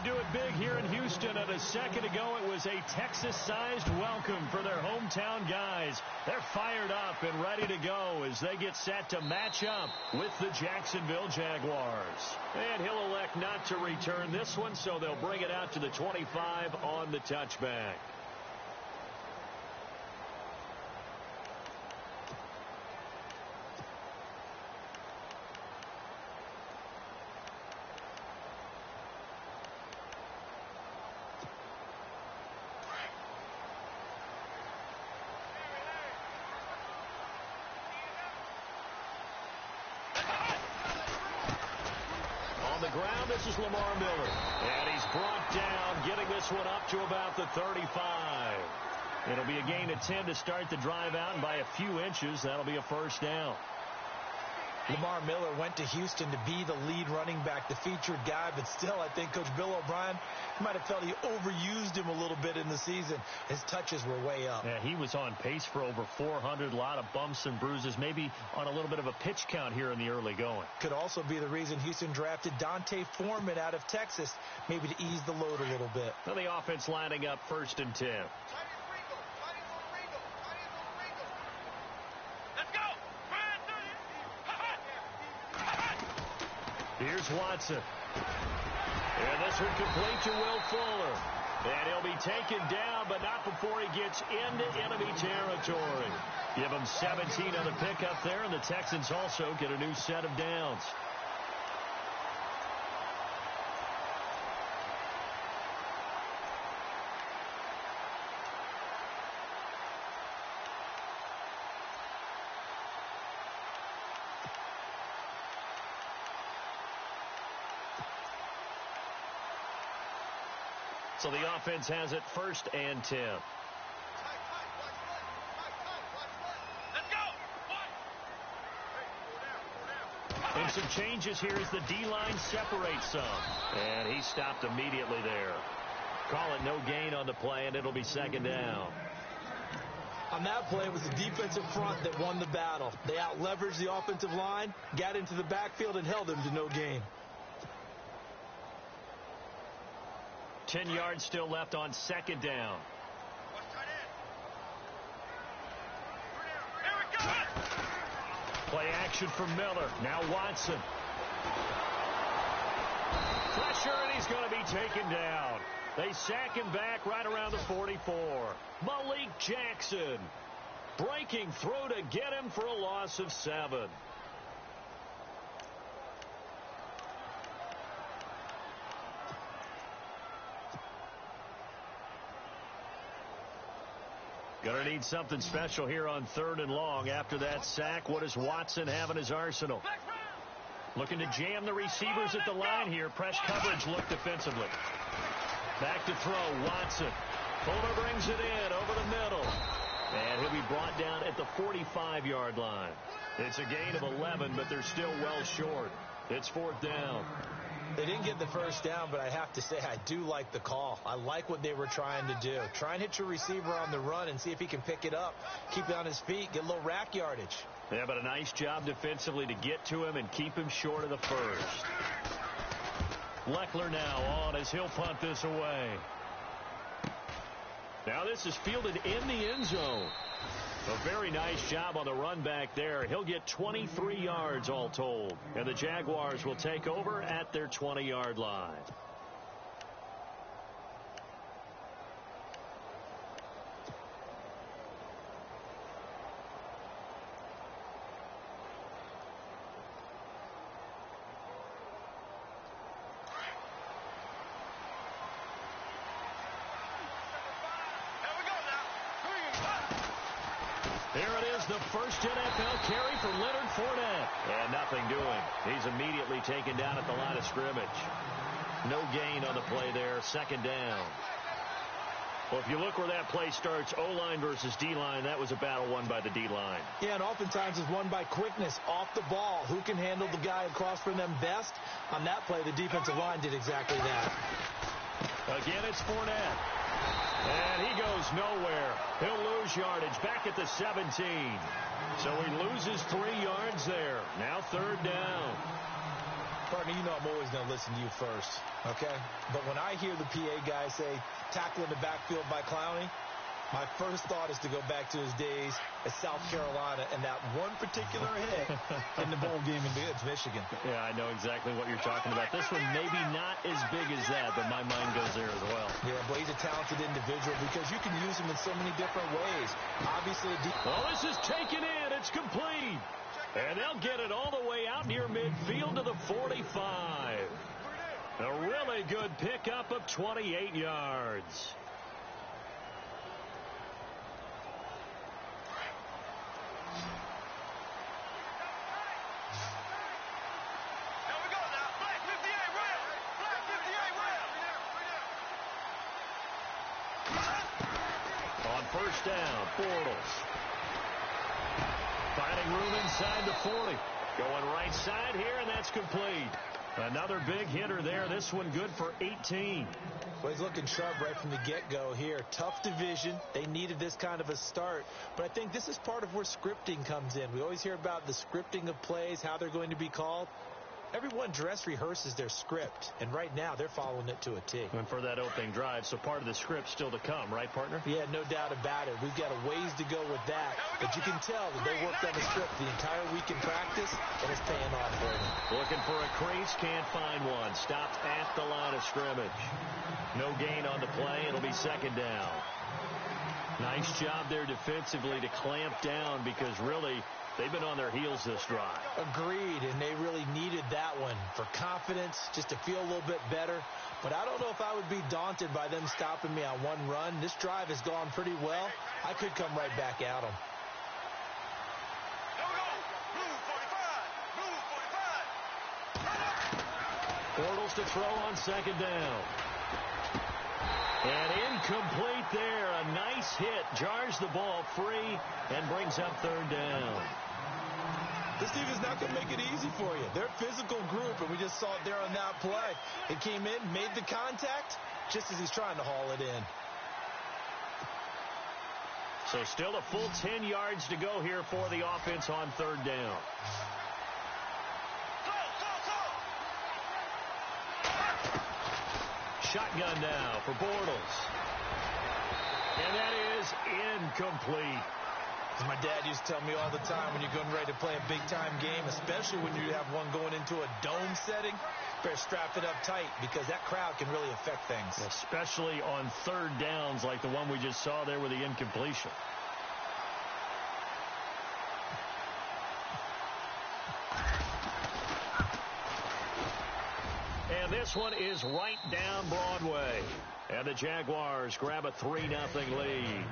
do it big here in Houston, and a second ago it was a Texas-sized welcome for their hometown guys. They're fired up and ready to go as they get set to match up with the Jacksonville Jaguars. And he'll elect not to return this one, so they'll bring it out to the 25 on the touchback. Ground, this is Lamar Miller. And he's brought down, getting this one up to about the 35. It'll be a gain of 10 to start the drive out, and by a few inches, that'll be a first down. Lamar Miller went to Houston to be the lead running back, the featured guy, but still, I think Coach Bill O'Brien might have felt he overused him a little bit in the season. His touches were way up. Yeah, he was on pace for over 400, a lot of bumps and bruises, maybe on a little bit of a pitch count here in the early going. Could also be the reason Houston drafted Dante Foreman out of Texas, maybe to ease the load a little bit. Well, the offense lining up 1st and 10. Here's Watson. And this one complete to Will Fuller. And he'll be taken down, but not before he gets into enemy territory. Give him 17 on the pickup there, and the Texans also get a new set of downs. So the offense has it 1st and 10. And some changes here as the D-line separates some. And he stopped immediately there. Call it no gain on the play, and it'll be 2nd down. On that play, it was the defensive front that won the battle. They out-leveraged the offensive line, got into the backfield, and held them to no gain. 10 yards still left on 2nd down. Play action for Miller. Now Watson. Pressure, and he's going to be taken down. They sack him back right around the 44. Malik Jackson breaking through to get him for a loss of 7. Going to need something special here on 3rd and long. After that sack, what does Watson have in his arsenal? Looking to jam the receivers at the line here. Press coverage look defensively. Back to throw, Watson. Fuller brings it in over the middle. And he'll be brought down at the 45-yard line. It's a gain of 11, but they're still well short. It's 4th down. They didn't get the first down, but I have to say I do like the call. I like what they were trying to do. Try and hit your receiver on the run and see if he can pick it up. Keep it on his feet, get a little rack yardage. Yeah, but a nice job defensively to get to him and keep him short of the first. Leckler now on as he'll punt this away. Now this is fielded in the end zone. A very nice job on the run back there. He'll get 23 yards all told. And the Jaguars will take over at their 20-yard line. The first NFL carry for Leonard Fournette. And nothing doing. He's immediately taken down at the line of scrimmage. No gain on the play there. 2nd down. Well, if you look where that play starts, O-line versus D-line, that was a battle won by the D-line. Yeah, and oftentimes it's won by quickness off the ball. Who can handle the guy across from them best? On that play, the defensive line did exactly that. Again, it's Fournette. And he goes nowhere. He'll lose yardage back at the 17. So he loses 3 yards there. Now 3rd down. Partner, you know I'm always going to listen to you first, okay? But when I hear the PA guy say, tackle in the backfield by Clowney, my first thought is to go back to his days at South Carolina and that one particular hit in the bowl game against Michigan. Yeah, I know exactly what you're talking about. This one maybe not as big as that, but my mind goes there as well. Yeah, but he's a talented individual because you can use him in so many different ways. Obviously, well, this is taken in. It's complete. And they'll get it all the way out near midfield to the 45. A really good pickup of 28 yards. On first down, Bortles. Finding room inside the 40. Going right side here, and that's complete. Another big hitter there. This one good for 18. Well, he's looking sharp right from the get-go here. Tough division. They needed this kind of a start. But I think this is part of where scripting comes in. We always hear about the scripting of plays, how they're going to be called. Everyone dress rehearses their script, and right now they're following it to a T. And for that opening drive, so part of the script still to come, right, partner? Yeah, no doubt about it. We've got a ways to go with that, but you can tell that they worked on the script the entire week in practice, and it's paying off for them. Looking for a crease, can't find one. Stopped at the line of scrimmage. No gain on the play. It'll be second down. Nice job there defensively to clamp down because really they've been on their heels this drive. Agreed, and they really needed that one for confidence, just to feel a little bit better. But I don't know if I would be daunted by them stopping me on one run. This drive has gone pretty well. I could come right back at them. Bortles to throw on second down. And incomplete there. A nice hit. Jars the ball free and brings up third down. This team is not going to make it easy for you. They're a physical group, and we just saw it there on that play. It came in, made the contact, just as he's trying to haul it in. So still a full 10 yards to go here for the offense on third down. Shotgun now for Bortles. And that is incomplete. As my dad used to tell me all the time, when you're getting ready to play a big-time game, especially when you have one going into a dome setting, better strap it up tight because that crowd can really affect things. Especially on third downs like the one we just saw there with the incompletion. And this one is right down Broadway. And the Jaguars grab a 3-0 lead.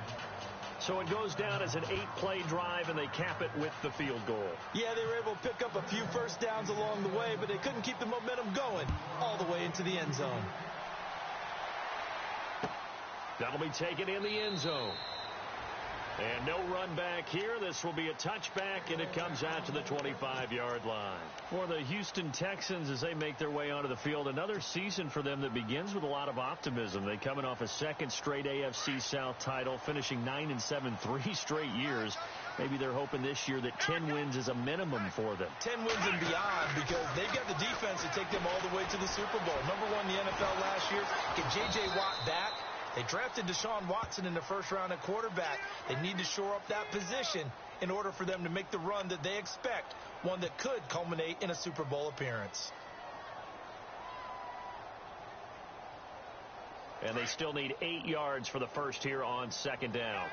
So it goes down as an 8-play drive, and they cap it with the field goal. Yeah, they were able to pick up a few first downs along the way, but they couldn't keep the momentum going all the way into the end zone. That'll be taken in the end zone. And no run back here. This will be a touchback, and it comes out to the 25-yard line. For the Houston Texans, as they make their way onto the field, another season for them that begins with a lot of optimism. They're coming off a second straight AFC South title, finishing 9-7 3 straight years. Maybe they're hoping this year that 10 wins is a minimum for them. 10 wins and beyond, because they've got the defense to take them all the way to the Super Bowl. Number one in the NFL last year. Get J.J. Watt back. They drafted Deshaun Watson in the first round at quarterback. They need to shore up that position in order for them to make the run that they expect, one that could culminate in a Super Bowl appearance. And they still need 8 yards for the first here on second down.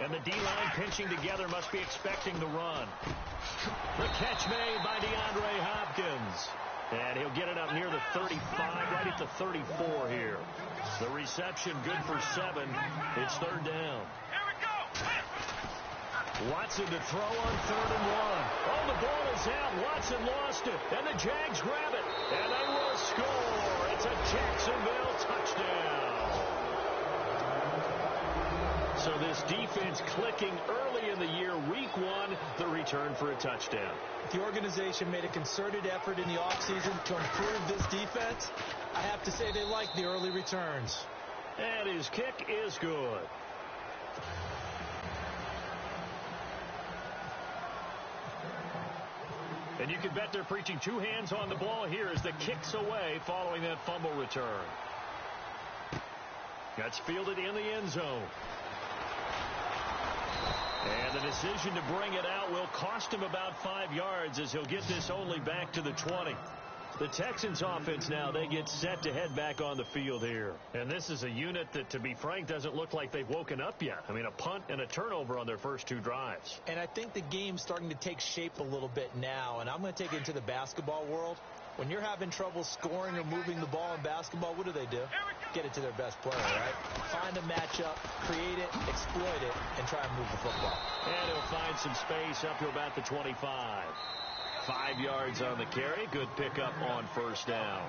And the D-line pinching together, must be expecting the run. The catch made by DeAndre Hopkins. And he'll get it up near the 35, right at the 34 here. The reception good for 7. It's third down. Watson to throw on 3rd and 1. Oh, the ball is out. Watson lost it. And the Jags grab it. And they will score. It's a Jacksonville touchdown. So this defense clicking early in the year, week 1, the return for a touchdown. The organization made a concerted effort in the offseason to improve this defense. I have to say they like the early returns. And his kick is good. And you can bet they're preaching two hands on the ball here as the kick's away following that fumble return. That's fielded in the end zone. And the decision to bring it out will cost him about 5 yards as he'll get this only back to the 20. The Texans offense now, they get set to head back on the field here. And this is a unit that, to be frank, doesn't look like they've woken up yet. I mean, a punt and a turnover on their first 2 drives. And I think the game's starting to take shape a little bit now. And I'm going to take it into the basketball world. When you're having trouble scoring or moving the ball in basketball, what do? Get it to their best player, right? Find a matchup, create it, exploit it, and try and move the football. And he'll find some space up to about the 25. 5 yards on the carry. Good pickup on first down.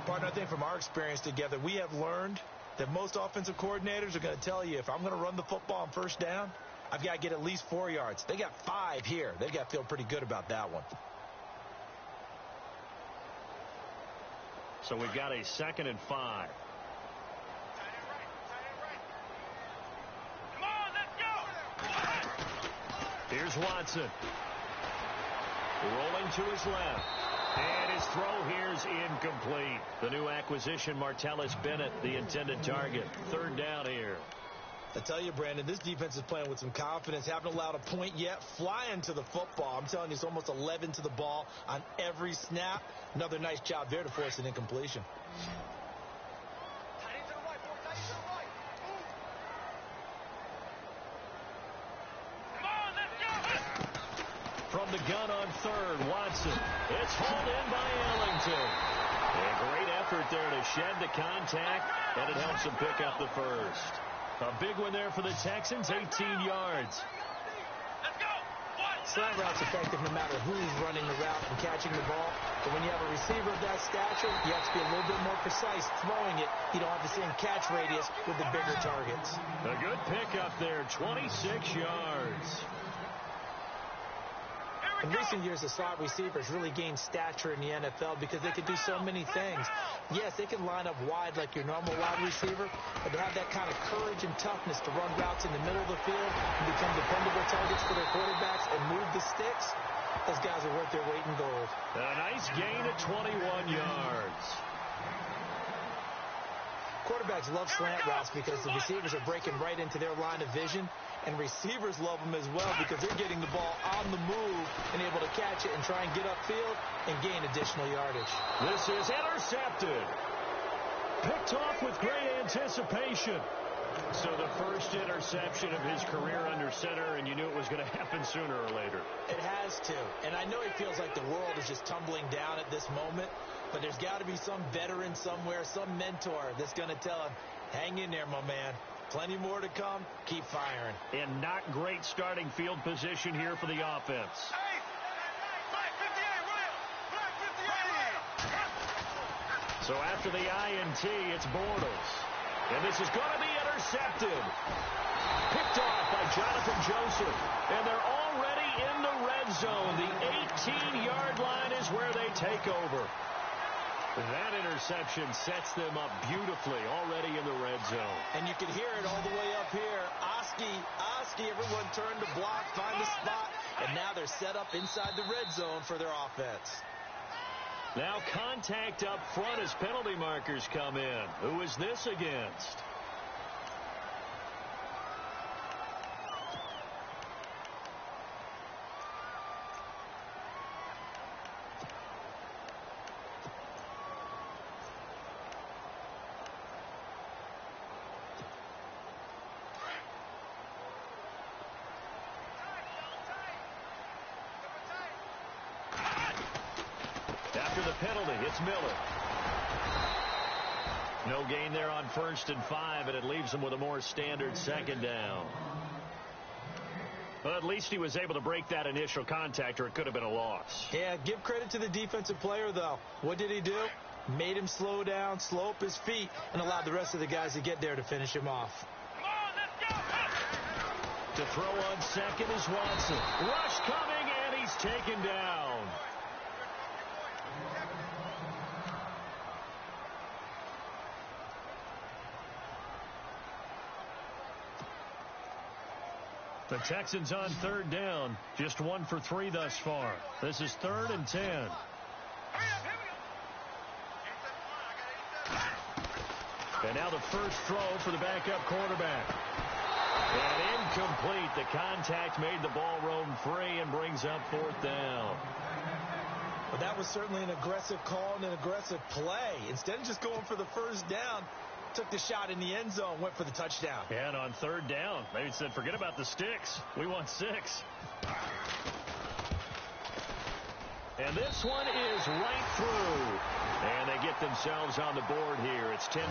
Partner, I think from our experience together, we have learned that most offensive coordinators are going to tell you, if I'm going to run the football on first down, I've got to get at least 4 yards. They got 5 here. They've got to feel pretty good about that one. So we've got a 2nd and 5. Come on, let's go. Here's Watson. Rolling to his left. And his throw here's incomplete. The new acquisition, Martellus Bennett, the intended target. 3rd down here. I tell you, Brandon, this defense is playing with some confidence. Haven't allowed a point yet. Flying to the football. I'm telling you, it's almost 11 to the ball on every snap. Another nice job there to force an incompletion. From the gun on 3rd, Watson. It's hauled in by Ellington. A great effort there to shed the contact, and it helps him pick up the first. A big one there for the Texans, 18 yards. Let's go. Slant route's effective no matter who's running the route and catching the ball. But when you have a receiver of that stature, you have to be a little bit more precise throwing it. You don't have the same catch radius with the bigger targets. A good pickup there, 26 yards. In recent years, the slot receivers really gained stature in the NFL because they can do so many things. Yes, they can line up wide like your normal wide receiver, but they have that kind of courage and toughness to run routes in the middle of the field and become dependable targets for their quarterbacks and move the sticks. Those guys are worth their weight in gold. A nice gain of 21 yards. Quarterbacks love slant routes because the receivers are breaking right into their line of vision, and receivers love them as well because they're getting the ball on the move and able to catch it and try and get upfield and gain additional yardage. This is intercepted. Picked off with great anticipation. So the first interception of his career under center, and you knew it was going to happen sooner or later. It has to. And I know he feels like the world is just tumbling down at this moment, but there's got to be some veteran somewhere, some mentor that's going to tell him, hang in there, my man. Plenty more to come. Keep firing. And not great starting field position here for the offense. Hey! Flag 58, William! Flag 58! So after the INT, it's Bortles. And this is going to be intercepted. Picked off by Jonathan Joseph. And they're already in the red zone. The 18-yard line is where they take over. That interception sets them up beautifully already in the red zone. And you can hear it all the way up here. Oski, everyone turned to block, find the spot, and now they're set up inside the red zone for their offense. Now contact up front as penalty markers come in. Who is this against? After the penalty, it's Miller. No gain there on 1st and 5, and it leaves them with a more standard 2nd down. Well, at least he was able to break that initial contact, or it could have been a loss. Yeah, give credit to the defensive player, though. What did he do? Made him slow down, slow up his feet, and allowed the rest of the guys to get there to finish him off. Come on, let's go! To throw on 2nd is Watson. Rush coming, and he's taken down. The Texans on third down. Just 1 for 3 thus far. This is 3rd and 10. And now the first throw for the backup quarterback. And incomplete. The contact made the ball roam free and brings up 4th down. Well, that was certainly an aggressive call and an aggressive play. Instead of just going for the first down, took the shot in the end zone, went for the touchdown. And on 3rd down, they said, forget about the sticks. We want 6. And this one is right through. And they get themselves on the board here. It's 10-3.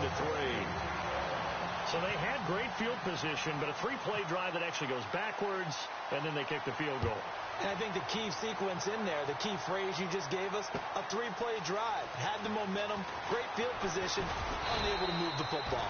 So they had great field position, but a 3-play drive that actually goes backwards, and then they kick the field goal. And I think the key sequence in there, the key phrase you just gave us, a 3-play drive. Had the momentum, great field position, unable to move the football.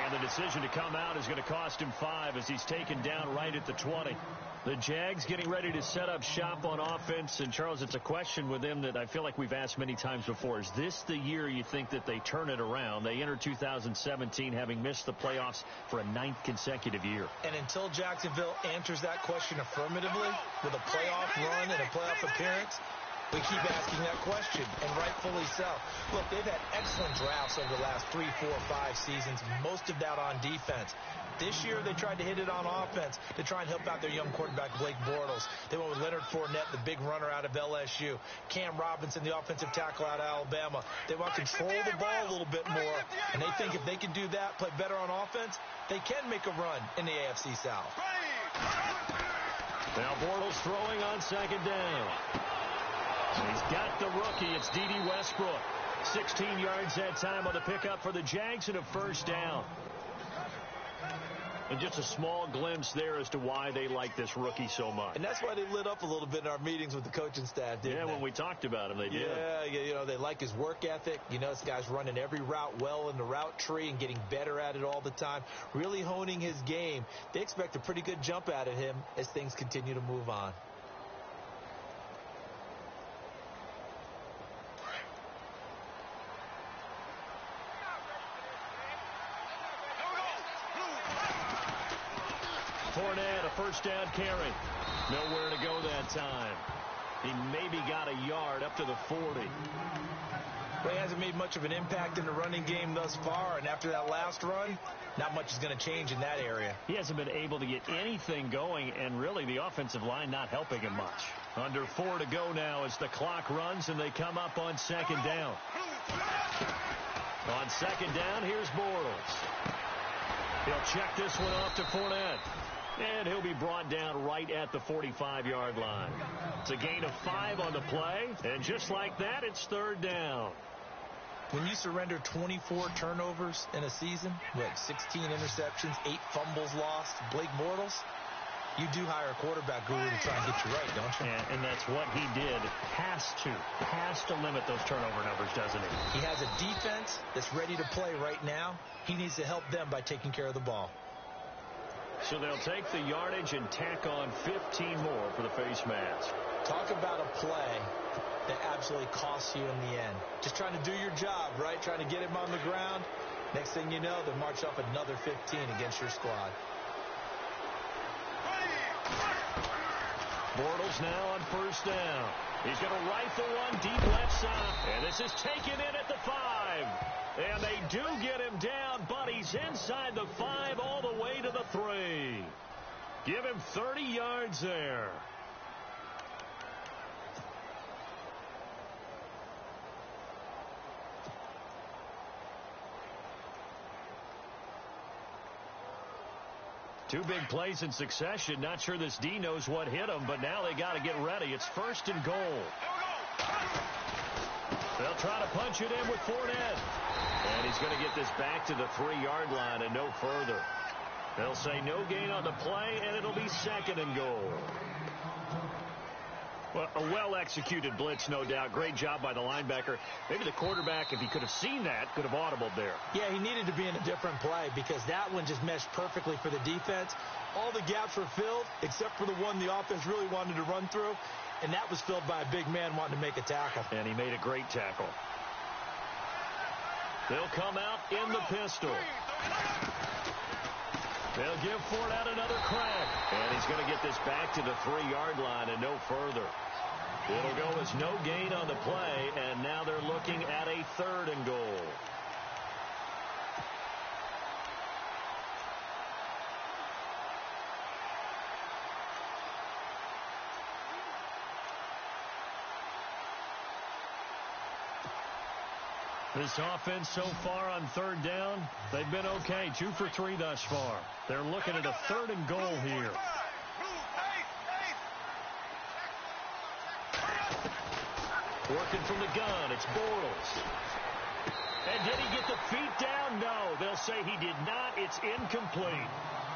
And the decision to come out is going to cost him 5 as he's taken down right at the 20. The Jags getting ready to set up shop on offense. And, Charles, it's a question with them that I feel like we've asked many times before. Is this the year you think that they turn it around? They enter 2017 having missed the playoffs for a 9th consecutive year. And until Jacksonville answers that question affirmatively with a playoff run and a playoff appearance, we keep asking that question, and rightfully so. Look, they've had excellent drafts over the last 3, 4, 5 seasons, most of that on defense. This year, they tried to hit it on offense to try and help out their young quarterback, Blake Bortles. They went with Leonard Fournette, the big runner out of LSU. Cam Robinson, the offensive tackle out of Alabama. They want to control the ball a little bit more, and they think if they can do that, play better on offense, they can make a run in the AFC South. Now Bortles throwing on 2nd down. He's got the rookie. It's D.D. Westbrook. 16 yards that time on the pickup for the Jags and a 1st down. And just a small glimpse there as to why they like this rookie so much. And that's why they lit up a little bit in our meetings with the coaching staff, didn't they? Yeah, when we talked about him, they did. Yeah, you know, they like his work ethic. You know, this guy's running every route well in the route tree and getting better at it all the time, really honing his game. They expect a pretty good jump out of him as things continue to move on. Fournette, a 1st down carry. Nowhere to go that time. He maybe got a yard up to the 40. Well, he hasn't made much of an impact in the running game thus far, and after that last run, not much is going to change in that area. He hasn't been able to get anything going, and really the offensive line not helping him much. Under 4 to go now as the clock runs, and they come up on 2nd down. On 2nd down, here's Bortles. He'll check this one off to Fournette. And he'll be brought down right at the 45-yard line. It's a gain of 5 on the play. And just like that, it's 3rd down. When you surrender 24 turnovers in a season, with 16 interceptions, 8 fumbles lost, Blake Bortles, you do hire a quarterback guru to try and get you right, don't you? And that's what he did. Has to limit those turnover numbers, doesn't he? He has a defense that's ready to play right now. He needs to help them by taking care of the ball. So they'll take the yardage and tack on 15 more for the face mask. Talk about a play that absolutely costs you in the end. Just trying to do your job, right? Trying to get him on the ground. Next thing you know, they march up another 15 against your squad. Bortles now on 1st down. He's going to rifle one deep left side. And this is taken in at the 5. And they do get him down, but he's inside the 5 all the way to the 3. Give him 30 yards there. Two big plays in succession. Not sure this D knows what hit him, but now they got to get ready. It's 1st and goal. They'll try to punch it in with Fournette. And he's going to get this back to the 3-yard line and no further. They'll say no gain on the play, and it'll be 2nd and goal. Well, a well-executed blitz, no doubt. Great job by the linebacker. Maybe the quarterback, if he could have seen that, could have audibled there. Yeah, he needed to be in a different play because that one just meshed perfectly for the defense. All the gaps were filled except for the one the offense really wanted to run through, and that was filled by a big man wanting to make a tackle. And he made a great tackle. They'll come out in the pistol. They'll give Fournette another crack. And he's going to get this back to the 3-yard line and no further. It'll go as no gain on the play, and now they're looking at a 3rd and goal. This offense so far on 3rd down, they've been okay. 2 for 3 thus far. They're looking at a 3rd and goal here. Working from the gun, it's Bortles. And did he get the feet down? No, they'll say he did not. It's incomplete.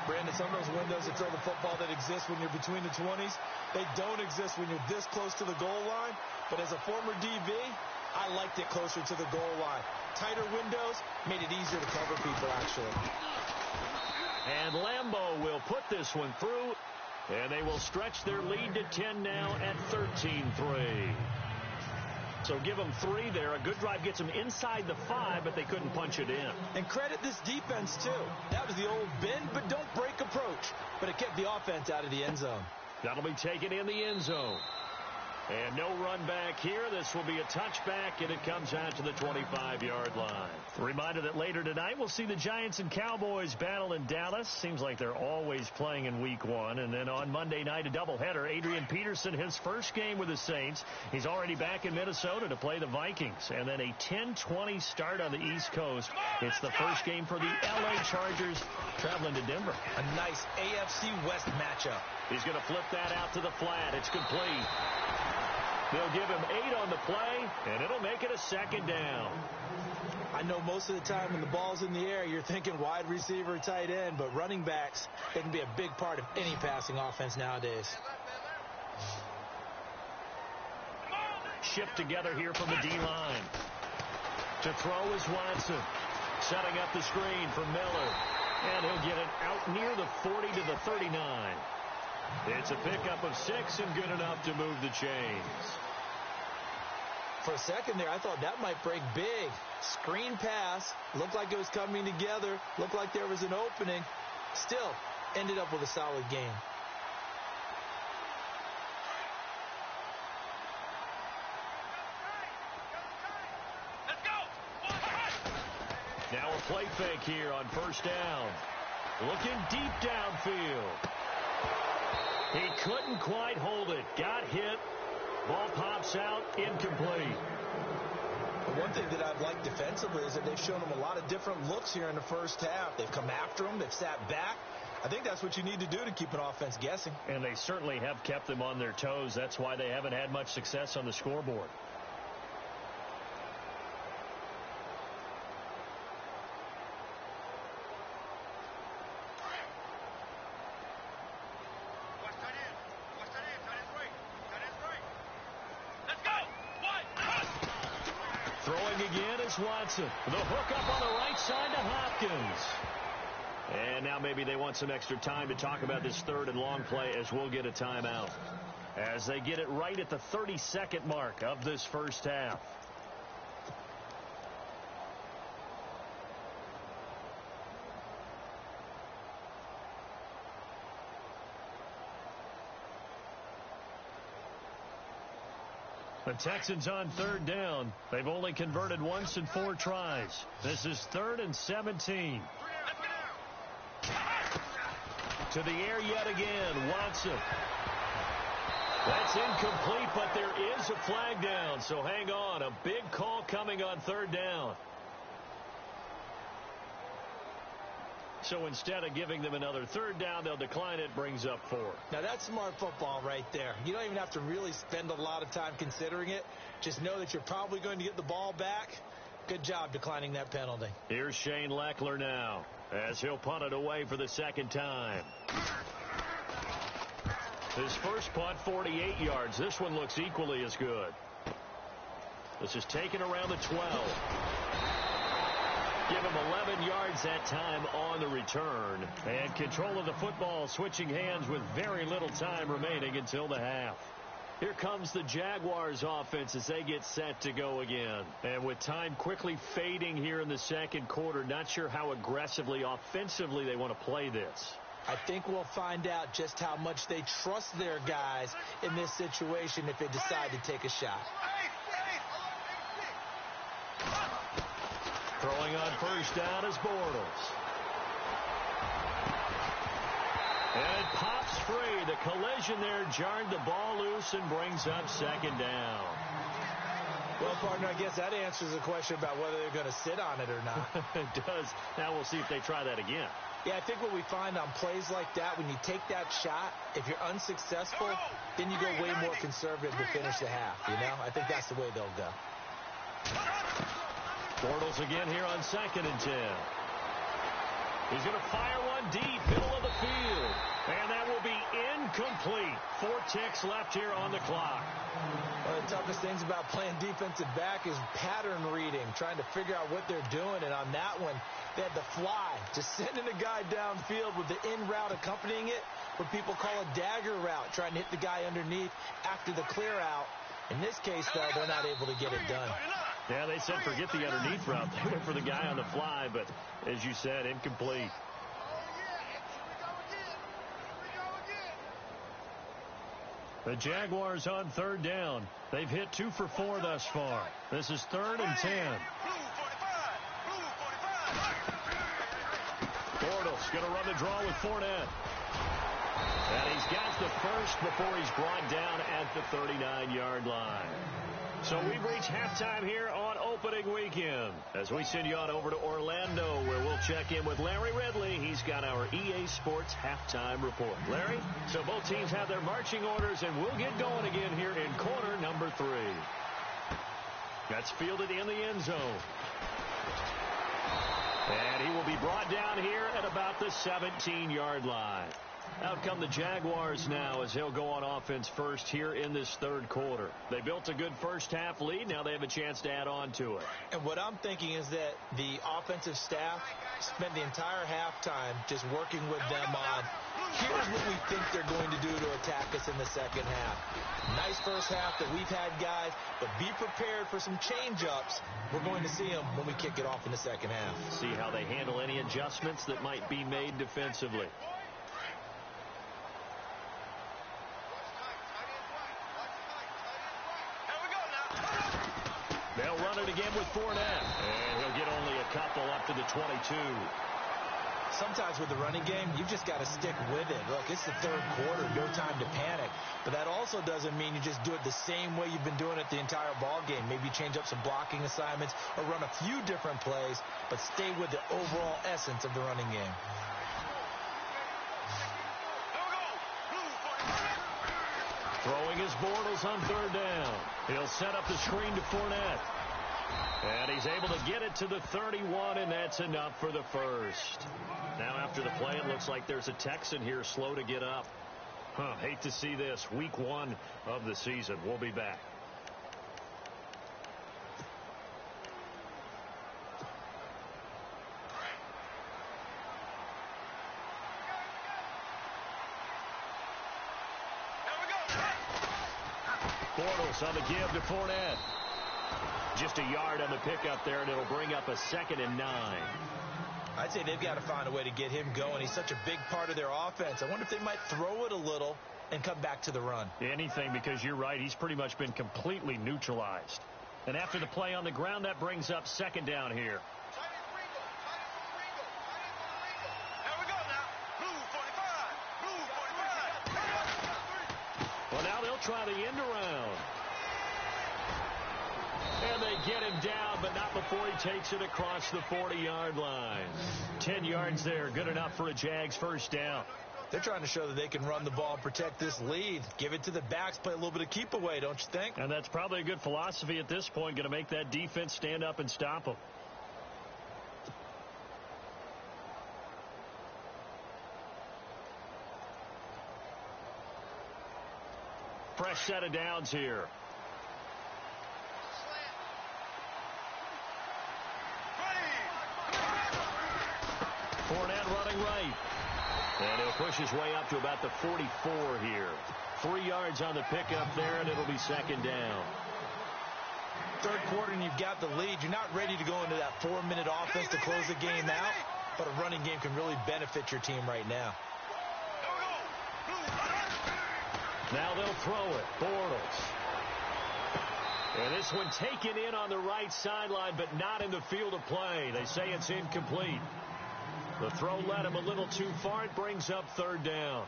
Brandon, some of those windows that throw the football that exist when you're between the 20s, they don't exist when you're this close to the goal line. But as a former DB, I liked it closer to the goal line. Tighter windows made it easier to cover people, actually. And Lambeau will put this one through, and they will stretch their lead to 10 now at 13-3. So give them 3 there. A good drive gets them inside the 5, but they couldn't punch it in. And credit this defense, too. That was the old bend but don't break approach, but it kept the offense out of the end zone. That'll be taken in the end zone. And no run back here. This will be a touchback, and it comes out to the 25-yard line. A reminder that later tonight we'll see the Giants and Cowboys battle in Dallas. Seems like they're always playing in Week 1. And then on Monday night, a doubleheader. Adrian Peterson, his first game with the Saints. He's already back in Minnesota to play the Vikings. And then a 10:20 start on the East Coast. It's the first game for the L.A. Chargers traveling to Denver. A nice AFC West matchup. He's going to flip that out to the flat. It's complete. They'll give him 8 on the play, and it'll make it a 2nd down. I know most of the time when the ball's in the air, you're thinking wide receiver, tight end, but running backs, they can be a big part of any passing offense nowadays. Shift together here from the D-line. To throw is Watson. Setting up the screen for Miller. And he'll get it out near the 40 to the 39. It's a pickup of 6 and good enough to move the chains. For a second there, I thought that might break big. Screen pass. Looked like it was coming together. Looked like there was an opening. Still, ended up with a solid game. Let's go. Now a play fake here on 1st down. Looking deep downfield. He couldn't quite hold it. Got hit. Ball pops out. Incomplete. The one thing that I've liked defensively is that they've shown him a lot of different looks here in the first half. They've come after him. They've sat back. I think that's what you need to do to keep an offense guessing. And they certainly have kept them on their toes. That's why they haven't had much success on the scoreboard. Watson. The hook up on the right side to Hopkins. And now maybe they want some extra time to talk about this 3rd and long play as we'll get a timeout. As they get it right at the 32nd mark of this first half. The Texans on 3rd down. They've only converted once in 4 tries. This is 3rd and 17. To the air yet again. Watson. That's incomplete, but there is a flag down. So hang on. A big call coming on 3rd down. So instead of giving them another 3rd down, they'll decline it, brings up 4. Now that's smart football right there. You don't even have to really spend a lot of time considering it. Just know that you're probably going to get the ball back. Good job declining that penalty. Here's Shane Leckler now as he'll punt it away for the 2nd time. His first punt, 48 yards. This one looks equally as good. This is taken around the 12. Give him 11 yards that time on the return. And control of the football switching hands with very little time remaining until the half. Here comes the Jaguars offense as they get set to go again. And with time quickly fading here in the second quarter, not sure how aggressively, offensively they want to play this. I think we'll find out just how much they trust their guys in this situation if they decide to take a shot. Throwing on first down is Bortles. And it pops free. The collision there jarred the ball loose and brings up second down. Well, partner, I guess that answers the question about whether they're going to sit on it or not. It does. Now we'll see if they try that again. Yeah, I think what we find on plays like that, when you take that shot, if you're unsuccessful, then you go way more conservative to finish the half, you know? I think that's the way they'll go. Bortles again here on 2nd and 10. He's going to fire one deep, middle of the field. And that will be incomplete. 4 ticks left here on the clock. One of the toughest things about playing defensive back is pattern reading, trying to figure out what they're doing. And on that one, they had the fly, just sending a guy downfield with the in route accompanying it, what people call a dagger route, trying to hit the guy underneath after the clear out. In this case, though, they're not able to get it done. Yeah, they said forget the underneath route. They went for the guy on the fly, but as you said, incomplete. The Jaguars on 3rd down. They've hit 2 for 4 thus far. This is 3rd and 10. Bortles going to run the draw with Fournette. And he's got the first before he's brought down at the 39-yard line. So we've reached halftime here on opening weekend as we send you on over to Orlando, where we'll check in with Larry Ridley. He's got our EA Sports halftime report. Larry, so both teams have their marching orders, and we'll get going again here in quarter number 3. That's fielded in the end zone. And he will be brought down here at about the 17-yard line. Out come the Jaguars now as he'll go on offense first here in this 3rd quarter. They built a good first-half lead. Now they have a chance to add on to it. And what I'm thinking is that the offensive staff spent the entire halftime just working with them on, here's what we think they're going to do to attack us in the second half. Nice first half that we've had, guys, but be prepared for some change-ups. We're going to see them when we kick it off in the second half. See how they handle any adjustments that might be made defensively. They'll run it again with Fournette. And he'll get only a couple up to the 22. Sometimes with the running game, you've just got to stick with it. Look, it's the 3rd quarter, no time to panic. But that also doesn't mean you just do it the same way you've been doing it the entire ball game. Maybe change up some blocking assignments or run a few different plays, but stay with the overall essence of the running game. Throwing his Bortles on 3rd down. He'll set up the screen to Fournette. And he's able to get it to the 31, and that's enough for the first. Now after the play, it looks like there's a Texan here slow to get up. Hate to see this. Week 1 of the season. We'll be back. Bortles on the give to Fournette. Just a yard on the pickup there, and it'll bring up a 2nd and 9. I'd say they've got to find a way to get him going. He's such a big part of their offense. I wonder if they might throw it a little and come back to the run. Anything, because you're right. He's pretty much been completely neutralized. And after the play on the ground, that brings up 2nd down here. Well, now they'll try the end around. And they get him down, but not before he takes it across the 40-yard line. 10 yards there, good enough for a Jags first down. They're trying to show that they can run the ball and protect this lead. Give it to the backs, play a little bit of keep away, don't you think? And that's probably a good philosophy at this point, going to make that defense stand up and stop them. Fresh set of downs here. Fournette running right. And he'll push his way up to about the 44 here. 3 yards on the pickup there, and it'll be second down. Third quarter, and you've got the lead. You're not ready to go into that 4-minute offense to close the game out, but a running game can really benefit your team right now. Now they'll throw it. Bortles. And this one taken in on the right sideline, but not in the field of play. They say it's incomplete. The throw led him a little too far. It brings up third down.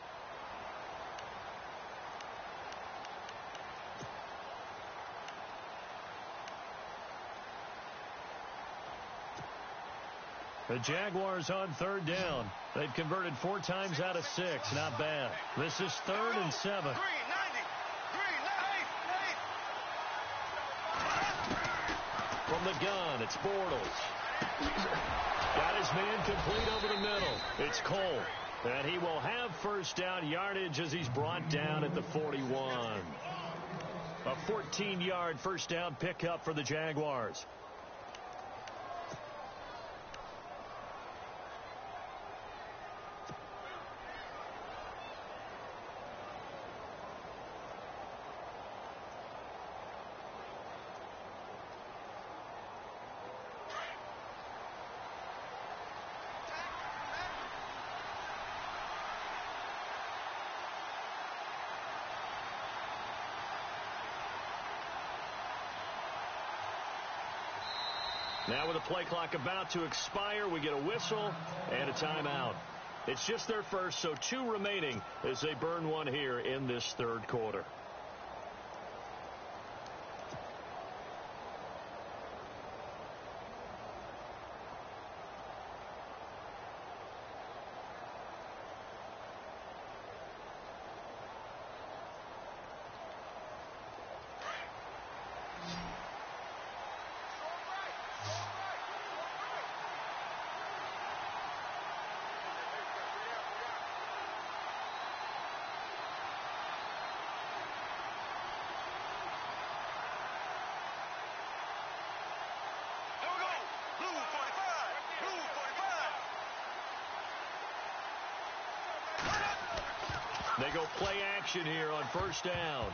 The Jaguars on third down. They've converted 4 times out of 6. Not bad. This is 3rd and 7. From the gun, it's Bortles. Got his man complete over the middle. It's Cole. And he will have first down yardage as he's brought down at the 41. A 14-yard first down pickup for the Jaguars. Now with the play clock about to expire, we get a whistle and a timeout. It's just their first, so 2 remaining as they burn one here in this third quarter. They go play action here on first down.